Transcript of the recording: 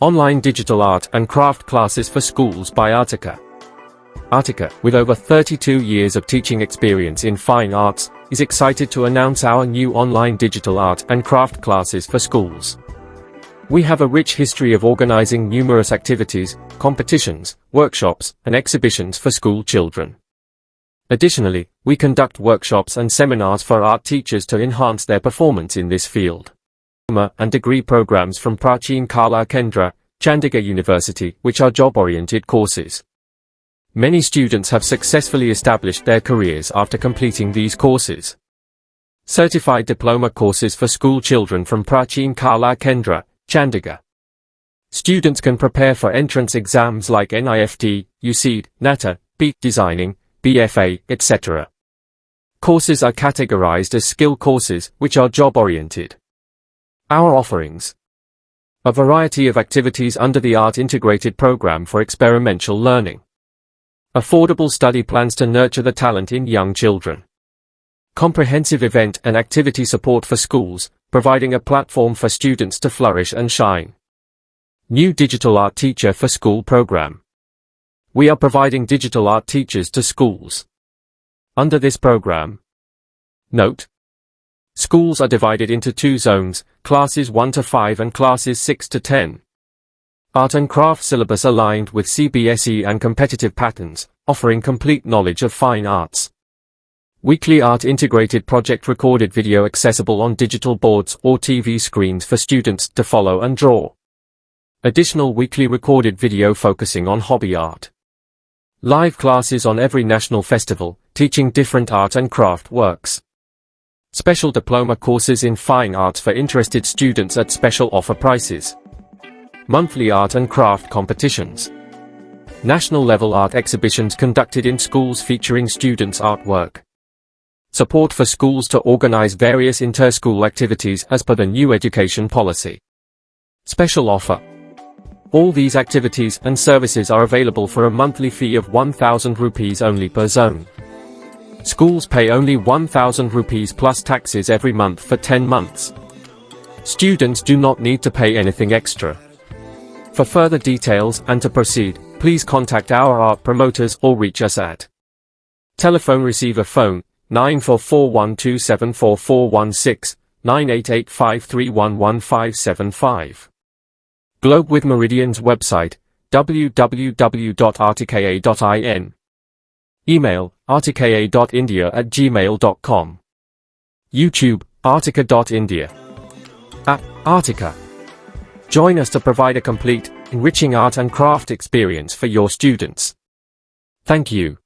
Online digital art and craft classes for schools by Artyka. Artyka, with over 32 years of teaching experience in fine arts, is excited to announce our new online digital art and craft classes for schools. We have a rich history of organizing numerous activities, competitions, workshops, and exhibitions for school children. Additionally, we conduct workshops and seminars for art teachers to enhance their performance in this field. And degree programs from Prachin Kala Kendra, Chandigarh University, which are job-oriented courses. Many students have successfully established their careers after completing these courses. Certified diploma courses for school children from Prachin Kala Kendra, Chandigarh. Students can prepare for entrance exams like NIFT, UCED, NATA, PEAT Designing, BFA, etc. Courses are categorized as skill courses, which are job-oriented. Our offerings. A variety of activities under the Art Integrated Program for experiential learning. Affordable study plans to nurture the talent in young children. Comprehensive event and activity support for schools, providing a platform for students to flourish and shine. New digital art teacher for school program. We are providing digital art teachers to schools. Under this program. Note: schools are divided into two zones, classes 1 to 5 and classes 6 to 10. Art and craft syllabus aligned with CBSE and competitive patterns, offering complete knowledge of fine arts. Weekly art integrated project recorded video accessible on digital boards or TV screens for students to follow and draw. Additional weekly recorded video focusing on hobby art. Live classes on every national festival, teaching different art and craft works. Special diploma courses in fine arts for interested students at special offer prices. Monthly art and craft competitions. National level art exhibitions conducted in schools featuring students' artwork. Support for schools to organize various inter-school activities as per the new education policy. Special offer. All these activities and services are available for a monthly fee of 1,000 rupees only per zone. Schools pay only 1,000 rupees plus taxes every month for 10 months. Students do not need to pay anything extra. For further details and to proceed, please contact our art promoters or reach us at telephone receiver phone 9441274416 9885311575. Globe with Meridian's website www.artyka.in. Email artyka.india@gmail.com. YouTube artyka.india. App Artyka. Join us to provide a complete, enriching art and craft experience for your students. Thank you.